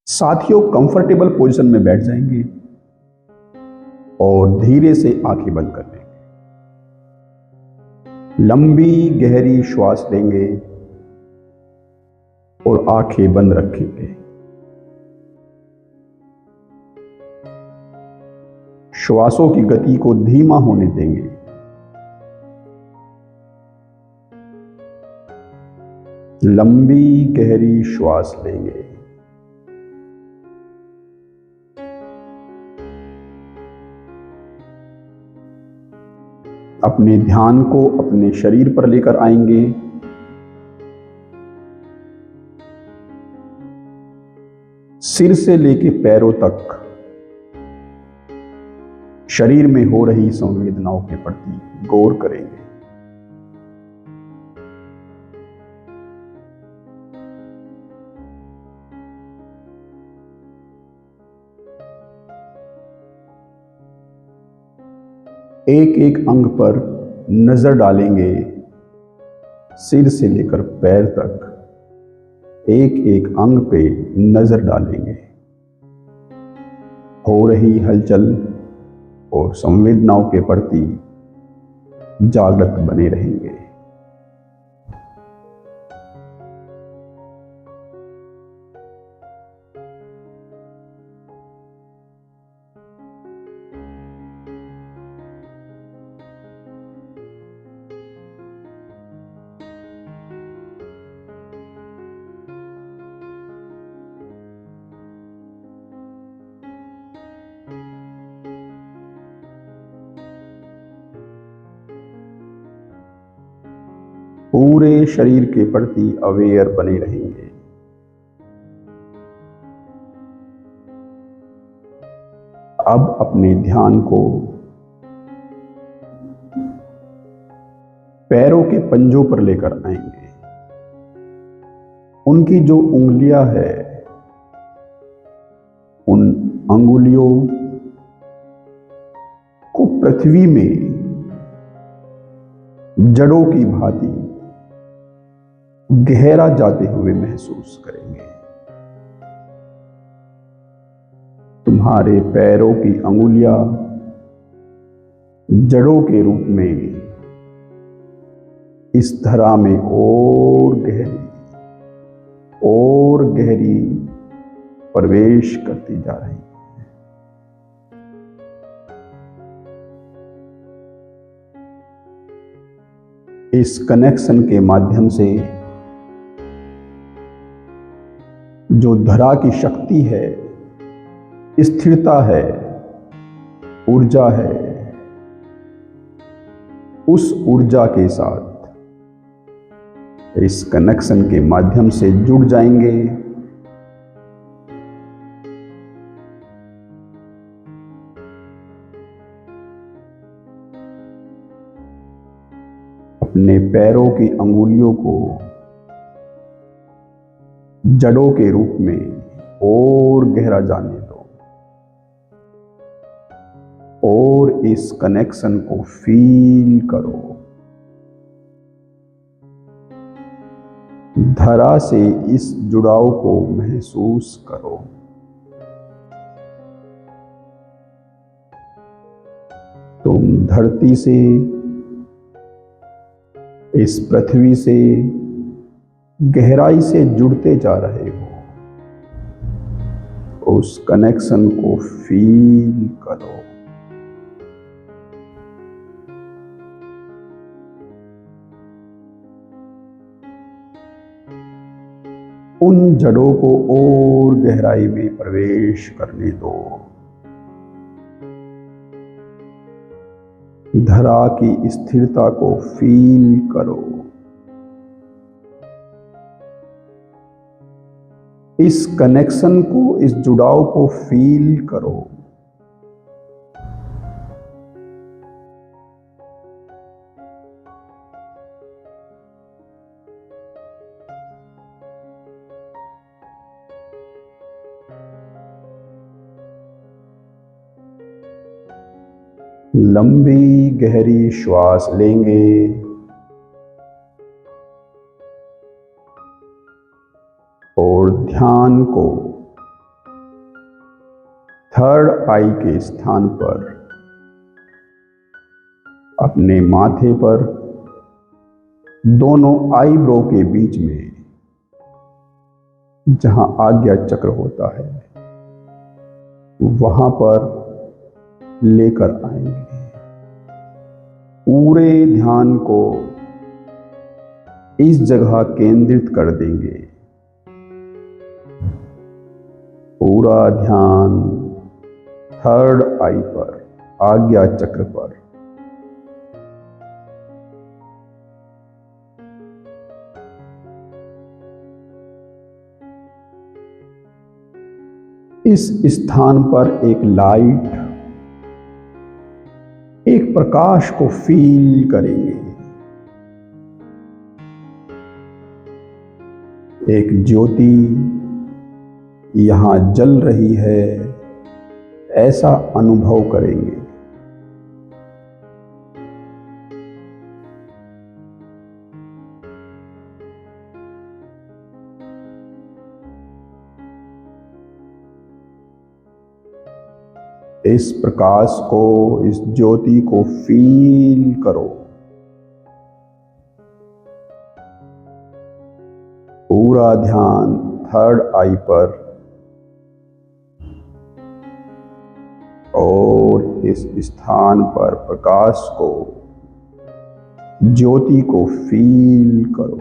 साथियों, comfortable position में बैठ जाएंगे और धीरे से आंखें बंद कर लेंगे। लंबी गहरी श्वास लेंगे और आंखें बंद रखेंगे। श्वासों की गति को धीमा होने देंगे। लंबी गहरी श्वास लेंगे। अपने ध्यान को अपने शरीर पर लेकर आएंगे। सिर से लेकर पैरों तक शरीर में हो रही संवेदनाओं के प्रति गौर करेंगे। एक एक अंग पर नजर डालेंगे। सिर से लेकर पैर तक एक एक अंग पे नजर डालेंगे। हो रही हलचल और संवेदनाओं के प्रति जागृत बने रहेंगे। पूरे शरीर के प्रति अवेयर बने रहेंगे। अब अपने ध्यान को पैरों के पंजों पर लेकर आएंगे। उनकी जो उंगलियां है, उन अंगुलियों को पृथ्वी में जड़ों की भांति गहरा जाते हुए महसूस करेंगे। तुम्हारे पैरों की अंगुलियां जड़ों के रूप में इस धरा में और गहरी प्रवेश करती जा रही है। इस कनेक्शन के माध्यम से जो धरा की शक्ति है, स्थिरता है, ऊर्जा है, उस ऊर्जा के साथ इस कनेक्शन के माध्यम से जुड़ जाएंगे। अपने पैरों की अंगुलियों को जड़ों के रूप में और गहरा जाने दो और इस कनेक्शन को फील करो। धरा से इस जुड़ाव को महसूस करो। तुम धरती से, इस पृथ्वी से गहराई से जुड़ते जा रहे हो। उस कनेक्शन को फील करो। उन जड़ों को और गहराई में प्रवेश करने दो। धरा की स्थिरता को फील करो। इस कनेक्शन को, इस जुड़ाव को फील करो। लंबी गहरी श्वास लेंगे और ध्यान को थर्ड आई के स्थान पर अपने माथे पर दोनों आईब्रो के बीच में जहां आज्ञा चक्र होता है वहां पर लेकर आएंगे। पूरे ध्यान को इस जगह केंद्रित कर देंगे। पूरा ध्यान थर्ड आई पर, आज्ञा चक्र पर। इस स्थान पर एक लाइट, एक प्रकाश को फील करेंगे। एक ज्योति यहां जल रही है, ऐसा अनुभव करेंगे। इस प्रकाश को, इस ज्योति को फील करो। पूरा ध्यान थर्ड आई पर और इस स्थान पर प्रकाश को, ज्योति को फील करो।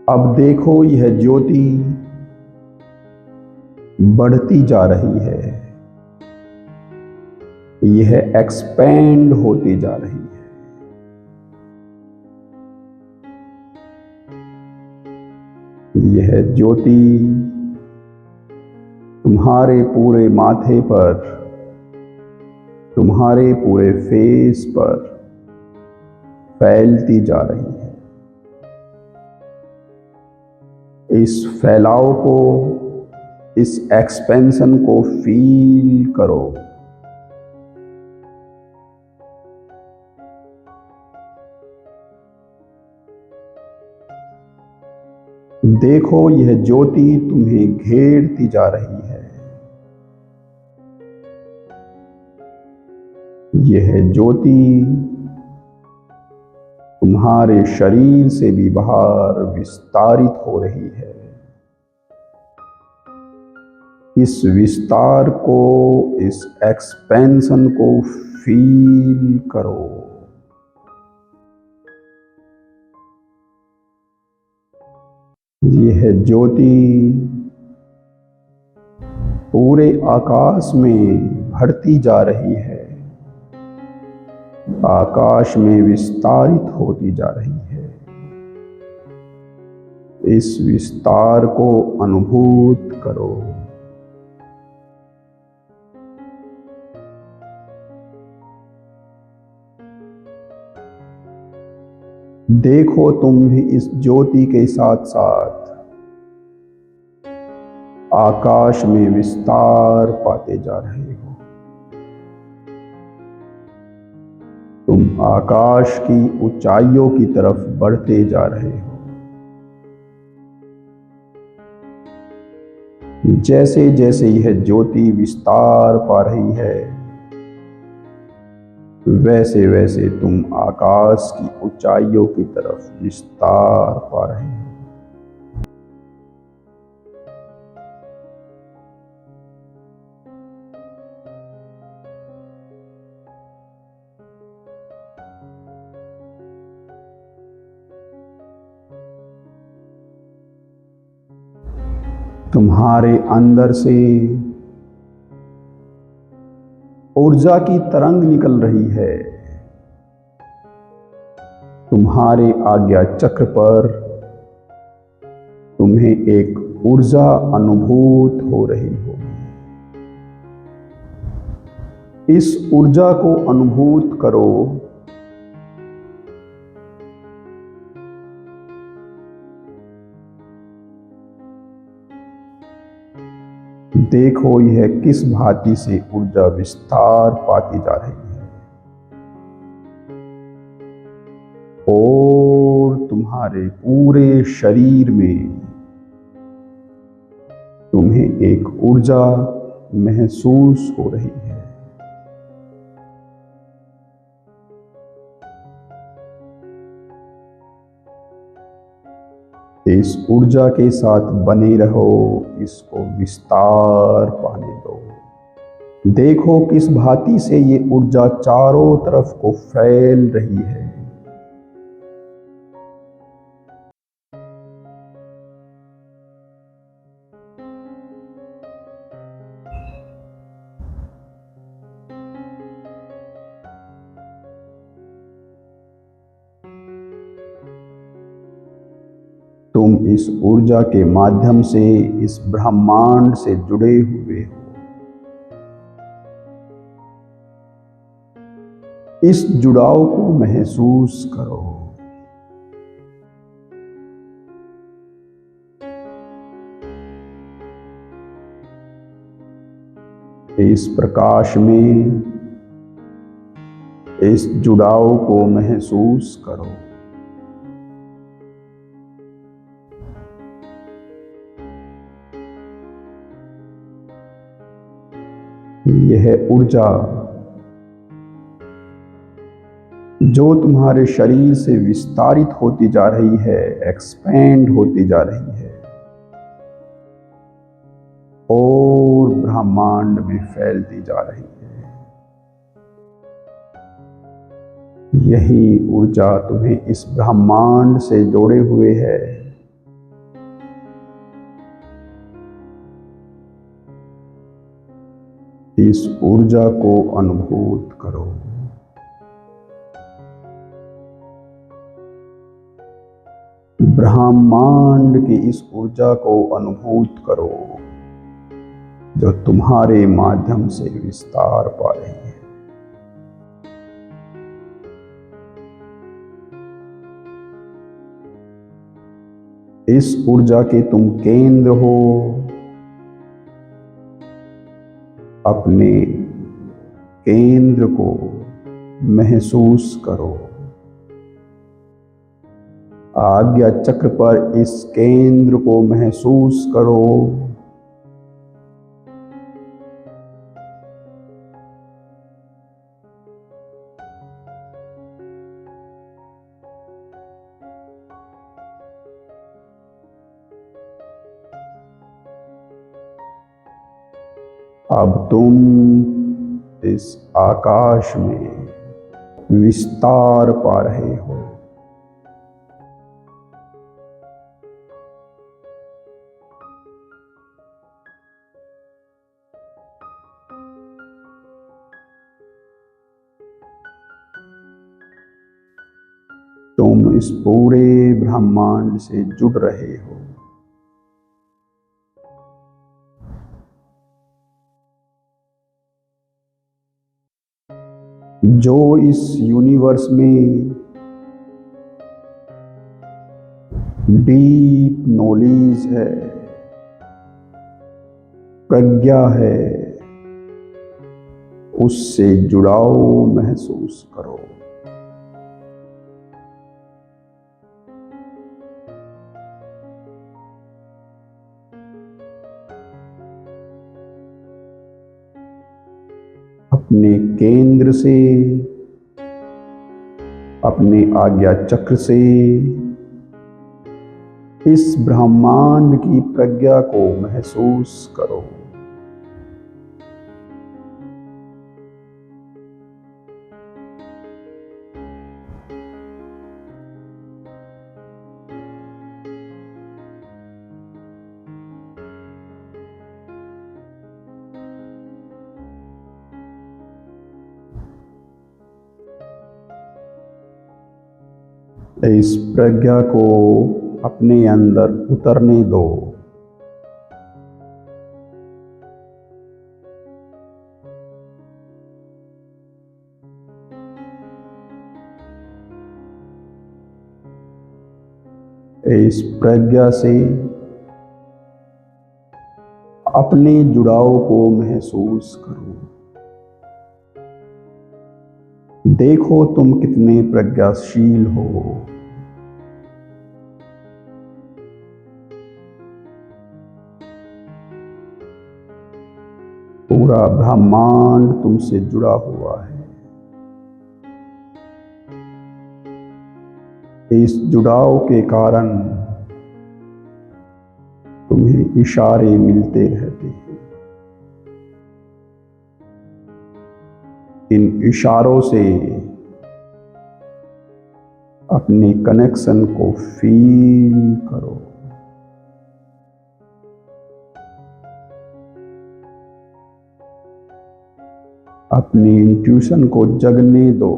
अब देखो यह ज्योति बढ़ती जा रही है, यह एक्सपेंड होती जा रही है। यह ज्योति तुम्हारे पूरे माथे पर, तुम्हारे पूरे फेस पर फैलती जा रही है। इस फैलाव को, इस एक्सपेंशन को फील करो। देखो यह ज्योति तुम्हें घेरती जा रही है। यह ज्योति तुम्हारे शरीर से भी बाहर विस्तारित हो रही है। इस विस्तार को, इस एक्सपेंशन को फील करो। यह ज्योति पूरे आकाश में बढ़ती जा रही है, आकाश में विस्तारित होती जा रही है। इस विस्तार को अनुभूत करो। देखो तुम भी इस ज्योति के साथ साथ आकाश में विस्तार पाते जा रहे हो। तुम आकाश की ऊंचाइयों की तरफ बढ़ते जा रहे हो। जैसे जैसे यह ज्योति विस्तार पा रही है, वैसे वैसे तुम आकाश की ऊंचाइयों की तरफ विस्तार पा रहे हो। तुम्हारे अंदर से ऊर्जा की तरंग निकल रही है। तुम्हारे आज्ञा चक्र पर तुम्हें एक ऊर्जा अनुभूत हो रही होगी। इस ऊर्जा को अनुभूत करो। देखो यह किस भांति से ऊर्जा विस्तार पाती जा रही है और तुम्हारे पूरे शरीर में तुम्हें एक ऊर्जा महसूस हो रही है। इस ऊर्जा के साथ बने रहो, इसको विस्तार पाने दो। देखो किस भांति से ये ऊर्जा चारों तरफ को फैल रही है। तुम इस ऊर्जा के माध्यम से इस ब्रह्मांड से जुड़े हुए हो। इस जुड़ाव को महसूस करो। इस प्रकाश में इस जुड़ाव को महसूस करो। यह ऊर्जा जो तुम्हारे शरीर से विस्तारित होती जा रही है, एक्सपेंड होती जा रही है और ब्रह्मांड में फैलती जा रही है। यही ऊर्जा तुम्हें इस ब्रह्मांड से जोड़े हुए है। इस ऊर्जा को अनुभूत करो। ब्रह्मांड की इस ऊर्जा को अनुभूत करो जो तुम्हारे माध्यम से विस्तार पा रही है। इस ऊर्जा के तुम केंद्र हो। अपने केंद्र को महसूस करो। आज्ञा चक्र पर इस केंद्र को महसूस करो। अब तुम इस आकाश में विस्तार पा रहे हो। तुम इस पूरे ब्रह्मांड से जुड़ रहे हो। जो इस यूनिवर्स में डीप नॉलेज है, प्रज्ञा है, उससे जुड़ाव महसूस करो। अपने केंद्र से, अपने आज्ञा चक्र से इस ब्रह्मांड की प्रज्ञा को महसूस करो। इस प्रज्ञा को अपने अंदर उतरने दो। इस प्रज्ञा से अपने जुड़ाव को महसूस करो। देखो तुम कितने प्रज्ञाशील हो। पूरा ब्रह्मांड तुमसे जुड़ा हुआ है। इस जुड़ाव के कारण तुम्हें इशारे मिलते रहते हैं। इन इशारों से अपने कनेक्शन को फील करो। अपनी इंट्यूशन को जगने दो।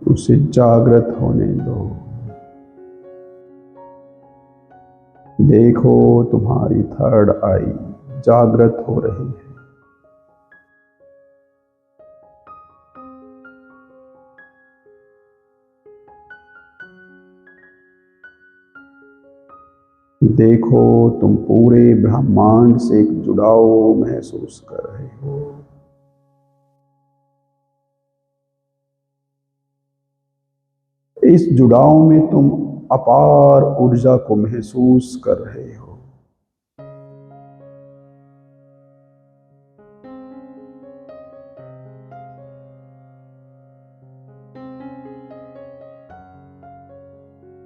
उसे जागृत होने दो। देखो तुम्हारी थर्ड आई जागृत हो रही है। देखो तुम पूरे ब्रह्मांड से एक जुड़ाव महसूस कर रहे हो। इस जुड़ाव में तुम अपार ऊर्जा को महसूस कर रहे हो।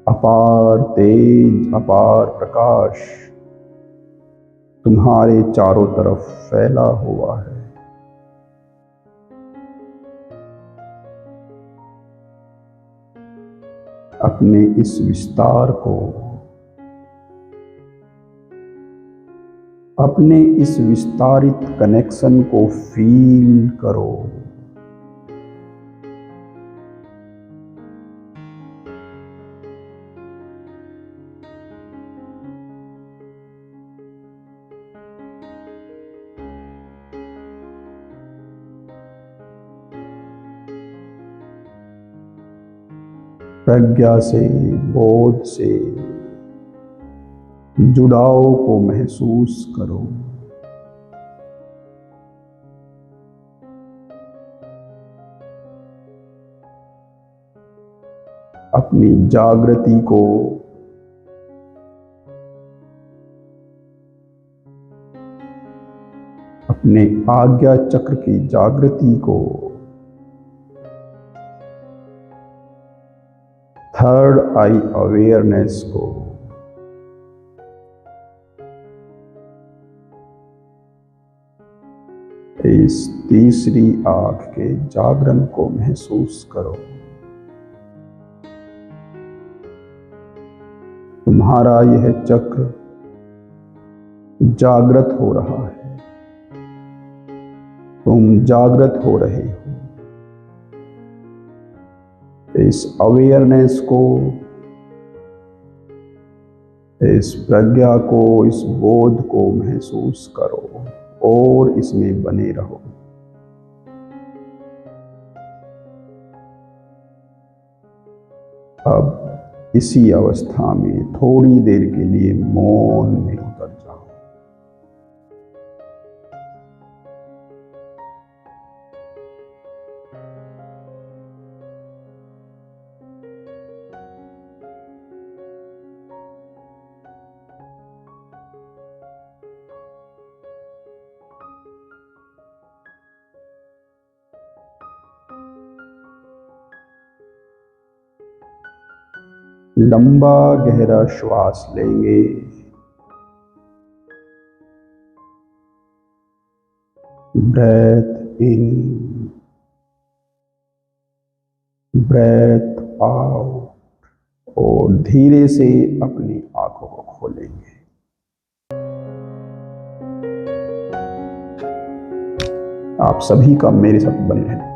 अपार तेज, अपार प्रकाश तुम्हारे चारों तरफ फैला हुआ है। अपने इस विस्तार को, अपने इस विस्तारित कनेक्शन को फील करो। प्रज्ञा से, बोध से जुड़ाव को महसूस करो। अपनी जागृति को, अपने आज्ञा चक्र की जागृति को, थर्ड आई अवेयरनेस को इस तीसरी आंख के जागरण को महसूस करो। तुम्हारा यह चक्र जागृत हो रहा है। तुम जागृत हो रहे हो। इस अवेयरनेस को, इस प्रज्ञा को, इस बोध को महसूस करो और इसमें बने रहो। अब इसी अवस्था में थोड़ी देर के लिए मौन में उतर जाओ। लंबा गहरा श्वास लेंगे। ब्रेथ इन, ब्रेथ आउट और धीरे से अपनी आंखों को खोलेंगे। आप सभी का मेरे साथ बने रहें।